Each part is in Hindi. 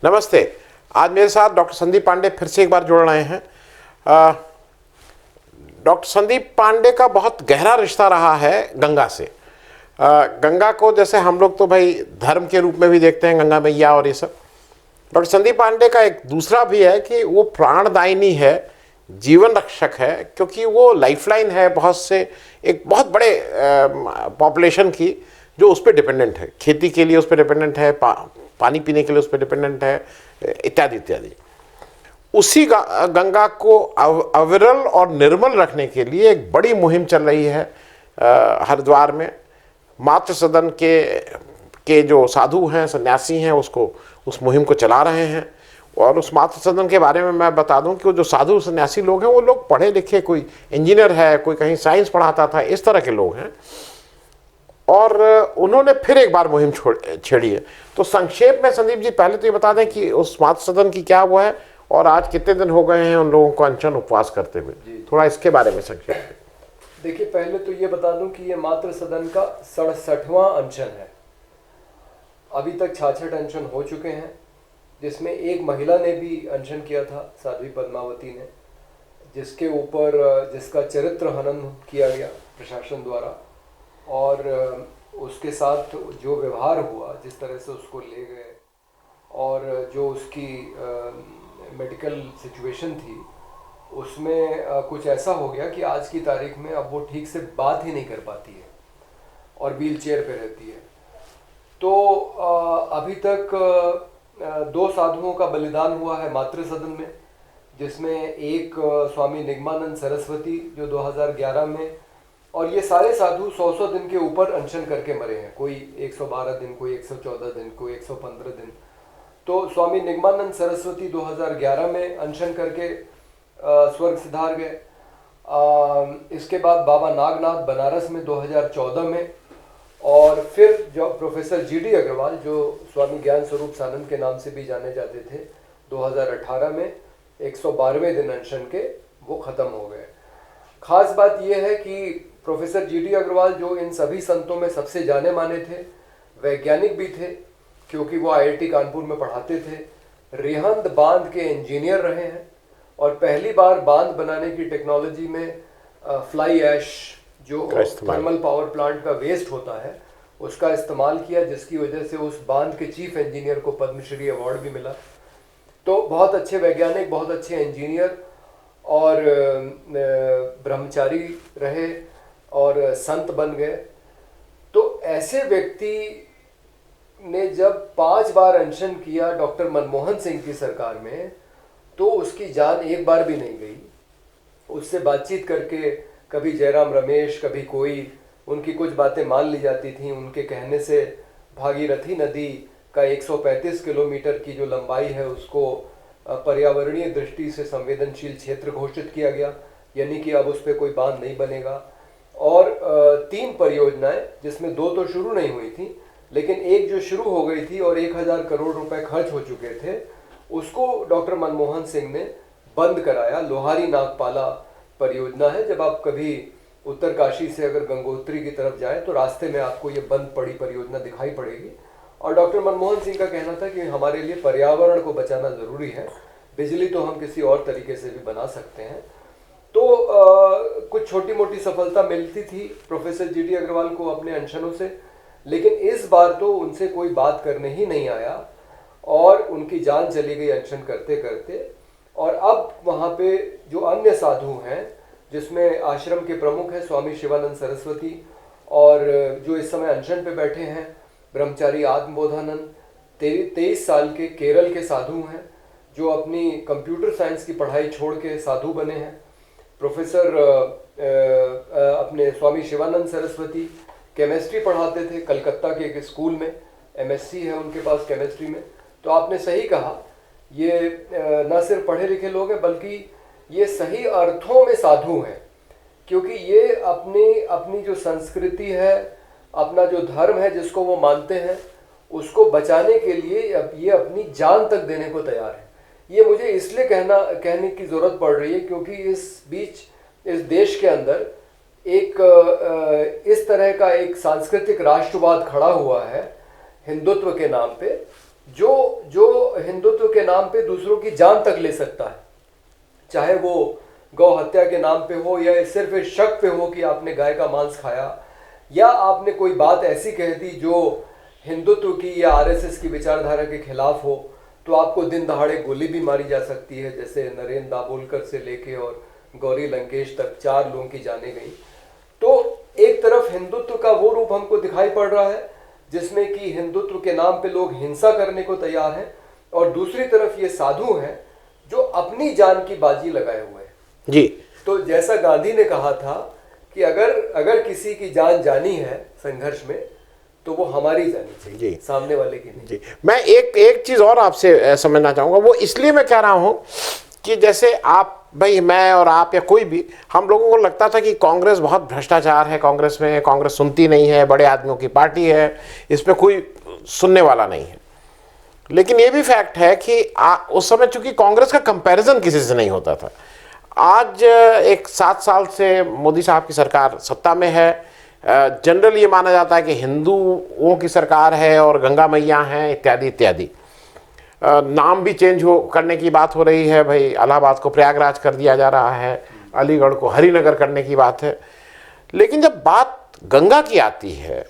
नमस्ते। आज मेरे साथ डॉक्टर संदीप पांडे फिर से एक बार जुड़ रहे हैं। डॉक्टर संदीप पांडे का बहुत गहरा रिश्ता रहा है गंगा से। गंगा को जैसे हम लोग तो भाई धर्म के रूप में भी देखते हैं, गंगा मैया और ये सब। डॉक्टर संदीप पांडे का एक दूसरा भी है कि वो प्राणदायिनी है, जीवन रक्षक है, क्योंकि वो लाइफलाइन है बहुत से एक बहुत बड़े पॉपुलेशन की जो उस पर डिपेंडेंट है। खेती के लिए उस पर डिपेंडेंट है, पानी पीने के लिए उस पर डिपेंडेंट है, इत्यादि इत्यादि। उसी गंगा को अविरल और निर्मल रखने के लिए एक बड़ी मुहिम चल रही है हरिद्वार में। मातृ सदन के जो साधु हैं, सन्यासी हैं, उस मुहिम को चला रहे हैं। और उस मातृ सदन के बारे में मैं बता दूं कि वो जो साधु सन्यासी लोग हैं वो लोग पढ़े लिखे, कोई इंजीनियर है, कोई कहीं साइंस पढ़ाता था, इस तरह के लोग हैं। और उन्होंने फिर एक बार मुहिम छेड़ी है। तो संक्षेप में संदीप जी पहले तो ये बता दें कि उस मातृ सदन की क्या वो है और आज कितने दिन हो गए हैं उन लोगों को अनशन उपवास करते हुए, थोड़ा इसके बारे में संक्षेप में। देखिए, पहले तो ये बता दूं कि ये मातृ सदन का 67वां अनशन है। अभी तक 66 अनशन हो चुके हैं, जिसमें एक महिला ने भी अनशन किया था, साध्वी पद्मावती ने, जिसका चरित्र हनन किया गया प्रशासन द्वारा। और उसके साथ जो व्यवहार हुआ, जिस तरह से उसको ले गए और जो उसकी मेडिकल सिचुएशन थी, उसमें कुछ ऐसा हो गया कि आज की तारीख में अब वो ठीक से बात ही नहीं कर पाती है और व्हील चेयर पे रहती है। तो अभी तक 2 साधुओं का बलिदान हुआ है मातृ सदन में, जिसमें एक स्वामी निगमानंद सरस्वती जो 2011 में, और ये सारे साधु 100 दिन के ऊपर अनशन करके मरे हैं। कोई 112 दिन, कोई 114 दिन, कोई 115 दिन। तो स्वामी निगमानंद सरस्वती 2011 में अनशन करके स्वर्ग सिधार गए। इसके बाद बाबा नागनाथ बनारस में 2014 में, और फिर जो प्रोफेसर जीडी अग्रवाल जो स्वामी ज्ञान स्वरूप सानंद के नाम से भी जाने जाते थे, 2018 में 112वें दिन अनशन के वो ख़त्म हो गए। खास बात यह है कि प्रोफेसर जीडी अग्रवाल जो इन सभी संतों में सबसे जाने माने थे, वैज्ञानिक भी थे क्योंकि वो आईआईटी कानपुर में पढ़ाते थे, रिहंद बांध के इंजीनियर रहे हैं और पहली बार बांध बनाने की टेक्नोलॉजी में फ्लाई ऐश जो थर्मल पावर प्लांट का वेस्ट होता है उसका इस्तेमाल किया, जिसकी वजह से उस बांध के चीफ इंजीनियर को पद्मश्री अवार्ड भी मिला। तो बहुत अच्छे वैज्ञानिक, बहुत अच्छे इंजीनियर और ब्रह्मचारी रहे और संत बन गए। तो ऐसे व्यक्ति ने जब 5 बार अनशन किया डॉक्टर मनमोहन सिंह की सरकार में, तो उसकी जान एक बार भी नहीं गई। उससे बातचीत करके कभी जयराम रमेश, कभी कोई, उनकी कुछ बातें मान ली जाती थी। उनके कहने से भागीरथी नदी का 135 किलोमीटर की जो लंबाई है उसको पर्यावरणीय दृष्टि से संवेदनशील क्षेत्र घोषित किया गया, यानी कि अब उस पर कोई बांध नहीं बनेगा। और 3 परियोजनाएं, जिसमें 2 तो शुरू नहीं हुई थी, लेकिन एक जो शुरू हो गई थी और 1000 करोड़ रुपए खर्च हो चुके थे, उसको डॉक्टर मनमोहन सिंह ने बंद कराया। लोहारी नागपाला परियोजना है। जब आप कभी उत्तरकाशी से अगर गंगोत्री की तरफ जाएं तो रास्ते में आपको ये बंद पड़ी परियोजना दिखाई पड़ेगी। और डॉक्टर मनमोहन सिंह का कहना था कि हमारे लिए पर्यावरण को बचाना ज़रूरी है, बिजली तो हम किसी और तरीके से भी बना सकते हैं। तो कुछ छोटी मोटी सफलता मिलती थी प्रोफेसर जीडी अग्रवाल को अपने अनशनों से, लेकिन इस बार तो उनसे कोई बात करने ही नहीं आया और उनकी जान चली गई अनशन करते करते। और अब वहाँ पे जो अन्य साधु हैं, जिसमें आश्रम के प्रमुख हैं स्वामी शिवानंद सरस्वती, और जो इस समय अनशन पे बैठे हैं ब्रह्मचारी आत्मबोधानंद, 23 साल के केरल के साधु हैं जो अपनी कंप्यूटर साइंस की पढ़ाई छोड़ के साधु बने हैं। प्रोफेसर अपने स्वामी शिवानंद सरस्वती केमिस्ट्री पढ़ाते थे कलकत्ता के एक स्कूल में, एमएससी है उनके पास केमिस्ट्री में। तो आपने सही कहा, ये न सिर्फ पढ़े लिखे लोग हैं बल्कि ये सही अर्थों में साधु हैं, क्योंकि ये अपनी जो संस्कृति है, अपना जो धर्म है जिसको वो मानते हैं, उसको बचाने के लिए ये अपनी जान तक देने को तैयार है। ये मुझे इसलिए कहने की ज़रूरत पड़ रही है क्योंकि इस बीच इस देश के अंदर इस तरह का एक सांस्कृतिक राष्ट्रवाद खड़ा हुआ है हिंदुत्व के नाम पे, जो जो हिंदुत्व के नाम पे दूसरों की जान तक ले सकता है, चाहे वो गौ हत्या के नाम पे हो या सिर्फ इस शक पे हो कि आपने गाय का मांस खाया, या आपने कोई बात ऐसी कह दी जो हिंदुत्व की या आरएसएस की विचारधारा के खिलाफ हो, तो आपको दिन दहाड़े गोली भी मारी जा सकती है, जैसे नरेंद्र दाभोलकर से लेके और गौरी लंकेश तक 4 लोगों की जाने गई। तो एक तरफ हिंदुत्व का वो रूप हमको दिखाई पड़ रहा है जिसमें कि हिंदुत्व के नाम पे लोग हिंसा करने को तैयार हैं, और दूसरी तरफ ये साधु हैं जो अपनी जान की बाजी लगाए हुए हैं। जी। तो जैसा गांधी ने कहा था कि अगर किसी की जान जानी है संघर्ष में तो वो हमारी जानी चाहिए, जी। सामने वाले की नहीं। जी, मैं एक चीज और आपसे समझना चाहूंगा। वो इसलिए मैं कह रहा हूं कि जैसे आप भाई, मैं और आप या कोई भी, हम लोगों को लगता था कि कांग्रेस बहुत भ्रष्टाचार है, कांग्रेस में कांग्रेस सुनती नहीं है, बड़े आदमियों की पार्टी है, इसमें कोई सुनने वाला नहीं है। लेकिन ये भी फैक्ट है कि उस समय चूंकि कांग्रेस का कंपैरिजन किसी से नहीं होता था। आज एक 7 साल से मोदी साहब की सरकार सत्ता में है। जनरल ये माना जाता है कि हिंदुओं की सरकार है और गंगा मैया हैं, इत्यादि इत्यादि। नाम भी चेंज करने की बात हो रही है, भाई इलाहाबाद को प्रयागराज कर दिया जा रहा है, अलीगढ़ को हरिनगर करने की बात है। लेकिन जब बात गंगा की आती है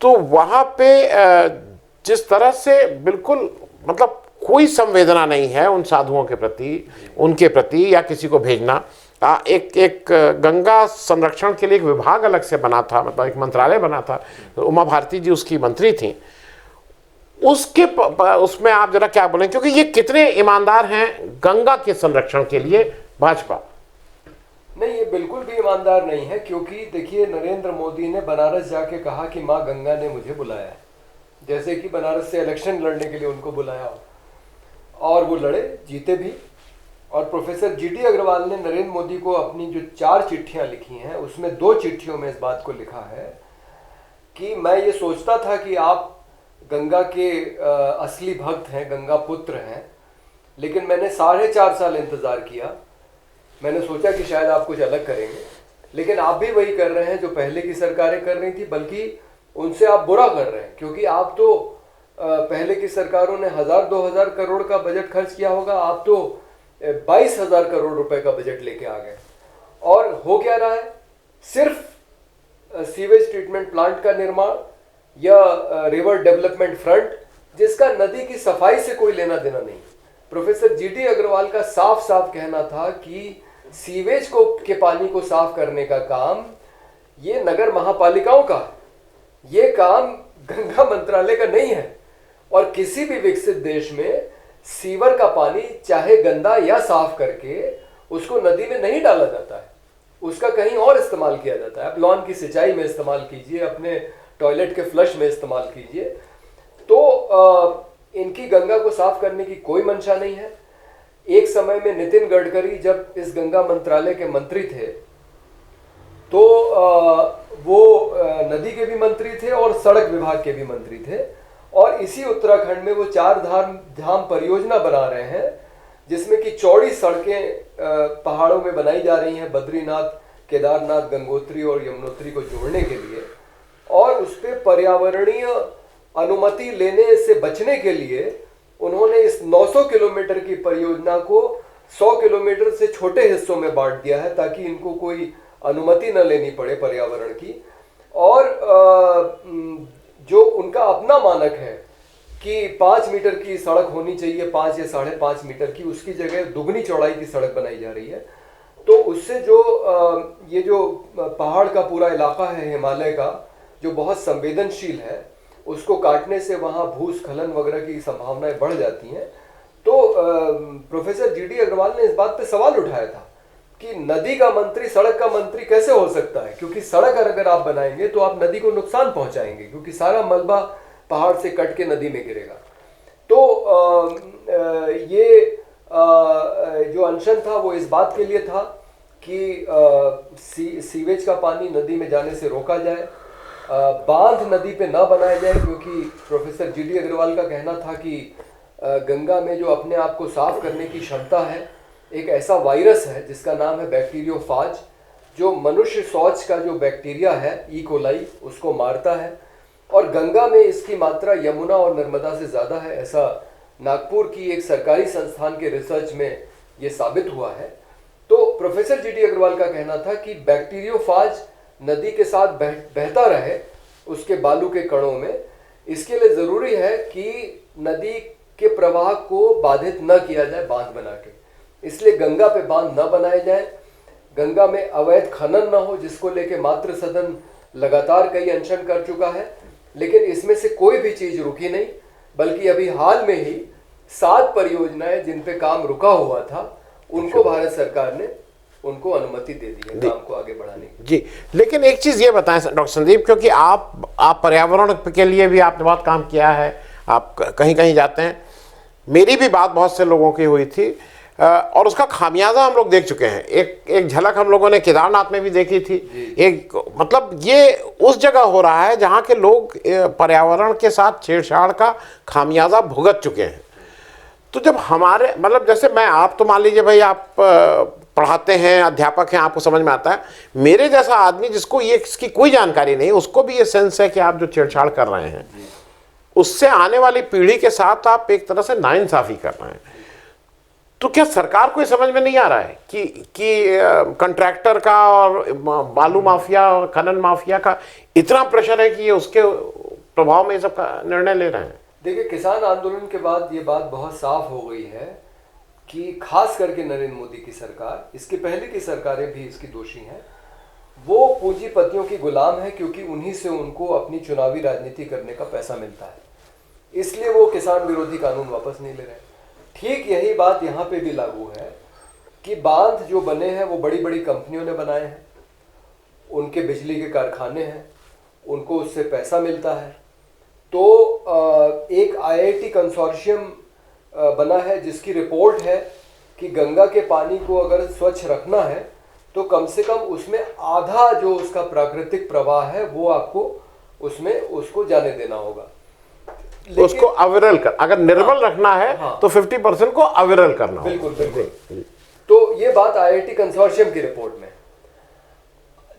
तो वहाँ पे जिस तरह से बिल्कुल मतलब कोई संवेदना नहीं है उन साधुओं के प्रति, उनके प्रति, या किसी को भेजना। एक गंगा संरक्षण के लिए एक विभाग अलग से बना था, मतलब एक मंत्रालय बना था, उमा भारती जी उसकी मंत्री थी। उसमें आप जरा क्या बोलें, क्योंकि ये कितने ईमानदार हैं गंगा के संरक्षण के लिए भाजपा? नहीं, ये बिल्कुल भी ईमानदार नहीं है, क्योंकि देखिए नरेंद्र मोदी ने बनारस जाके कहा कि माँ गंगा ने मुझे बुलाया है, जैसे कि बनारस से इलेक्शन लड़ने के लिए उनको बुलाया हो, और वो लड़े, जीते भी। और प्रोफेसर जीडी अग्रवाल ने नरेंद्र मोदी को अपनी जो 4 चिट्ठियां लिखी हैं उसमें 2 चिट्ठियों में इस बात को लिखा है कि मैं ये सोचता था कि आप गंगा के असली भक्त हैं, गंगा पुत्र हैं, लेकिन मैंने 4.5 साल इंतजार किया। मैंने सोचा कि शायद आप कुछ अलग करेंगे, लेकिन आप भी वही कर रहे हैं जो पहले की सरकारें कर रही थी, बल्कि उनसे आप बुरा कर रहे हैं, क्योंकि आप तो पहले की सरकारों ने 1000-2000 करोड़ का बजट खर्च किया होगा, आप तो 22,000 करोड़ रुपए का बजट लेके आ गए। और हो क्या रहा है? सिर्फ सीवेज ट्रीटमेंट प्लांट का निर्माण या रिवर डेवलपमेंट फ्रंट, जिसका नदी की सफाई से कोई लेना देना नहीं। प्रोफेसर जीडी अग्रवाल का साफ साफ कहना था कि सीवेज के पानी को साफ करने का काम ये नगर महापालिकाओं का है, ये काम गंगा मंत्रालय का नहीं है। और किसी भी विकसित देश में सीवर का पानी चाहे गंदा या साफ करके उसको नदी में नहीं डाला जाता है, उसका कहीं और इस्तेमाल किया जाता है। आप लॉन की सिंचाई में इस्तेमाल कीजिए, अपने टॉयलेट के फ्लश में इस्तेमाल कीजिए। तो इनकी गंगा को साफ करने की कोई मंशा नहीं है। एक समय में नितिन गडकरी जब इस गंगा मंत्रालय के मंत्री थे तो वो नदी के भी मंत्री थे और सड़क विभाग के भी मंत्री थे, और इसी उत्तराखंड में वो 4 धाम परियोजना बना रहे हैं, जिसमें कि चौड़ी सड़कें पहाड़ों में बनाई जा रही हैं, बद्रीनाथ, केदारनाथ, गंगोत्री और यमुनोत्री को जोड़ने के लिए। और उस पर पर्यावरणीय अनुमति लेने से बचने के लिए उन्होंने इस 900 किलोमीटर की परियोजना को 100 किलोमीटर से छोटे हिस्सों में बांट दिया है, ताकि इनको कोई अनुमति न लेनी पड़े पर्यावरण की। और जो उनका अपना मानक है कि 5 मीटर की सड़क होनी चाहिए, 5 या 5.5 मीटर की, उसकी जगह दुगनी चौड़ाई की सड़क बनाई जा रही है। तो उससे जो ये जो पहाड़ का पूरा इलाका है हिमालय का, जो बहुत संवेदनशील है, उसको काटने से वहाँ भूस्खलन वगैरह की संभावनाएं बढ़ जाती हैं। तो प्रोफेसर जीडी अग्रवाल ने इस बात पे सवाल उठाया था कि नदी का मंत्री सड़क का मंत्री कैसे हो सकता है, क्योंकि सड़क अगर आप बनाएंगे तो आप नदी को नुकसान पहुंचाएंगे, क्योंकि सारा मलबा पहाड़ से कट के नदी में गिरेगा। तो ये जो अनशन था वो इस बात के लिए था कि सीवेज का पानी नदी में जाने से रोका जाए, बांध नदी पे ना बनाया जाए, क्योंकि प्रोफेसर जीडी अग्रवाल का कहना था कि गंगा में जो अपने आप को साफ करने की क्षमता है, एक ऐसा वायरस है जिसका नाम है बैक्टीरियोफाज, जो मनुष्य शौच का जो बैक्टीरिया है ई कोलाई उसको मारता है। और गंगा में इसकी मात्रा यमुना और नर्मदा से ज़्यादा है, ऐसा नागपुर की एक सरकारी संस्थान के रिसर्च में ये साबित हुआ है। तो प्रोफेसर जीडी अग्रवाल का कहना था कि बैक्टीरियोफाज नदी के साथ बहता रहे उसके बालू के कणों में, इसके लिए ज़रूरी है कि नदी के प्रवाह को बाधित न किया जाए बांध बना के, इसलिए गंगा पे बांध न बनाए जाए, गंगा में अवैध खनन न हो, जिसको लेके मातृ सदन लगातार कई अनशन कर चुका है, लेकिन इसमें से कोई भी चीज़ रुकी नहीं, बल्कि अभी हाल में ही 7 परियोजनाएं जिन पे काम रुका हुआ था उनको भारत सरकार ने उनको अनुमति दे दी है काम को आगे बढ़ाने की। जी, लेकिन एक चीज़ ये बताएं डॉक्टर संदीप, क्योंकि आप पर्यावरण के लिए भी आपने बहुत काम किया है, आप कहीं कहीं जाते हैं, मेरी भी बात बहुत से लोगों की हुई थी और उसका खामियाजा हम लोग देख चुके हैं। एक झलक हम लोगों ने केदारनाथ में भी देखी थी। एक मतलब ये उस जगह हो रहा है जहाँ के लोग पर्यावरण के साथ छेड़छाड़ का खामियाजा भुगत चुके हैं। तो जब हमारे मतलब जैसे मैं, आप तो मान लीजिए भाई आप पढ़ाते हैं, अध्यापक हैं, आपको समझ में आता है, मेरे जैसा आदमी जिसको ये इसकी कोई जानकारी नहीं, उसको भी ये सेंस है कि आप जो छेड़छाड़ कर रहे हैं उससे आने वाली पीढ़ी के साथ आप एक तरह से नाइंसाफ़ी कर रहे हैं। तो क्या सरकार को ये समझ में नहीं आ रहा है कि कंट्रैक्टर का और बालू माफिया और खनन माफिया का इतना प्रेशर है कि ये उसके प्रभाव में ये सब का निर्णय ले रहे हैं? देखिए, किसान आंदोलन के बाद ये बात बहुत साफ हो गई है कि खास करके नरेंद्र मोदी की सरकार, इसके पहले की सरकारें भी इसकी दोषी हैं, वो पूंजीपतियों की गुलाम है, क्योंकि उन्हीं से उनको अपनी चुनावी राजनीति करने का पैसा मिलता है, इसलिए वो किसान विरोधी कानून वापस नहीं ले रहे। ठीक यही बात यहाँ पे भी लागू है कि बांध जो बने हैं वो बड़ी बड़ी कंपनियों ने बनाए हैं, उनके बिजली के कारखाने हैं, उनको उससे पैसा मिलता है। तो एक आईआईटी कंसोर्शियम बना है जिसकी रिपोर्ट है कि गंगा के पानी को अगर स्वच्छ रखना है तो कम से कम उसमें आधा जो उसका प्राकृतिक प्रवाह है वो आपको उसमें उसको जाने देना होगा, उसको अविरल कर, अगर निर्मल रखना है तो 50% को अविरल करना। बिल्कुल बिल्कुल। तो ये बात आईआईटी कंसोर्शियम की रिपोर्ट में।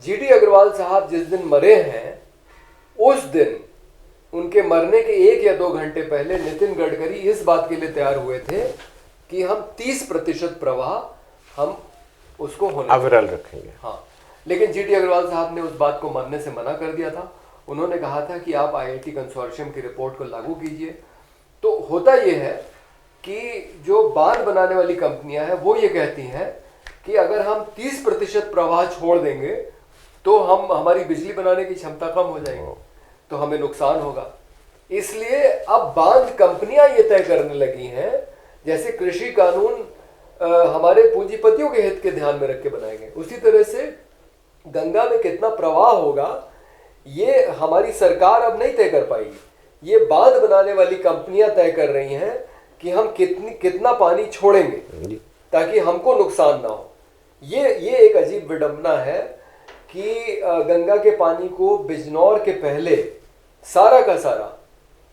जीडी अग्रवाल साहब जिस दिन मरे हैं उस दिन उनके मरने के 1 या 2 घंटे पहले नितिन गडकरी इस बात के लिए तैयार हुए थे कि हम 30% प्रवाह हम उसको होने अविरल रखेंगे। हाँ, लेकिन जीडी अग्रवाल साहब ने उस बात को मानने से मना कर दिया था। उन्होंने कहा था कि आप आईआईटी कंसोर्शियम की रिपोर्ट को लागू कीजिए। तो होता यह है कि जो बांध बनाने वाली कंपनियां हैं वो ये कहती हैं कि अगर हम 30% प्रवाह छोड़ देंगे तो हमारी बिजली बनाने की क्षमता कम हो जाएगी, तो हमें नुकसान होगा। इसलिए अब बांध कंपनियां ये तय करने लगी हैं, जैसे कृषि कानून हमारे पूंजीपतियों के हित के ध्यान में रख के बनाए गए, उसी तरह से गंगा में कितना प्रवाह होगा ये हमारी सरकार अब नहीं तय कर पाएगी। ये बांध बनाने वाली कंपनियां तय कर रही हैं कि हम कितना पानी छोड़ेंगे ताकि हमको नुकसान ना हो। ये एक अजीब विडंबना है कि गंगा के पानी को बिजनौर के पहले सारा का सारा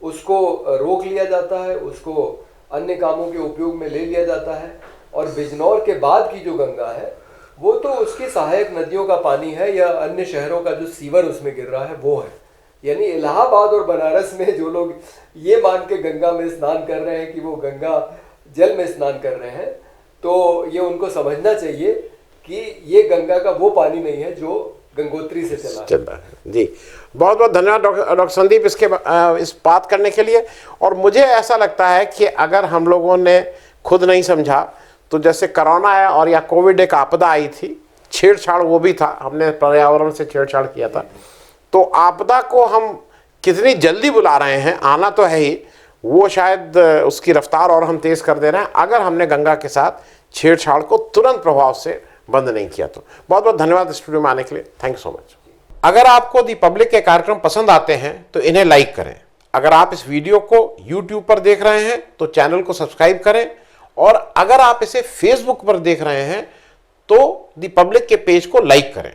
उसको रोक लिया जाता है, उसको अन्य कामों के उपयोग में ले लिया जाता है, और बिजनौर के बाद की जो गंगा है वो तो उसकी सहायक नदियों का पानी है या अन्य शहरों का जो सीवर उसमें गिर रहा है वो है। यानी इलाहाबाद और बनारस में जो लोग ये मान के गंगा में स्नान कर रहे हैं कि वो गंगा जल में स्नान कर रहे हैं, तो ये उनको समझना चाहिए कि ये गंगा का वो पानी नहीं है जो गंगोत्री से चला है। जी, बहुत बहुत धन्यवाद डॉक्टर संदीप इस बात करने के लिए। और मुझे ऐसा लगता है कि अगर हम लोगों ने खुद नहीं समझा तो जैसे कोरोना है और या कोविड एक आपदा आई थी, छेड़छाड़ वो भी था, हमने पर्यावरण से छेड़छाड़ किया था, तो आपदा को हम कितनी जल्दी बुला रहे हैं, आना तो है ही, वो शायद उसकी रफ्तार और हम तेज़ कर दे रहे हैं अगर हमने गंगा के साथ छेड़छाड़ को तुरंत प्रभाव से बंद नहीं किया तो। बहुत बहुत धन्यवाद स्टूडियो में आने के लिए, थैंक यू सो मच। अगर आपको दी पब्लिक के कार्यक्रम पसंद आते हैं तो इन्हें लाइक करें। अगर आप इस वीडियो को यूट्यूब पर देख रहे हैं तो चैनल को सब्सक्राइब करें, और अगर आप इसे फेसबुक पर देख रहे हैं तो दी पब्लिक के पेज को लाइक करें।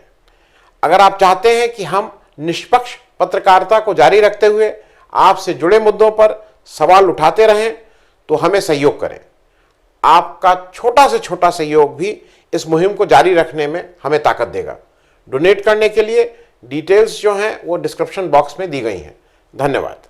अगर आप चाहते हैं कि हम निष्पक्ष पत्रकारिता को जारी रखते हुए आपसे जुड़े मुद्दों पर सवाल उठाते रहें तो हमें सहयोग करें। आपका छोटा से छोटा सहयोग भी इस मुहिम को जारी रखने में हमें ताकत देगा। डोनेट करने के लिए डिटेल्स जो हैं वो डिस्क्रिप्शन बॉक्स में दी गई हैं। धन्यवाद।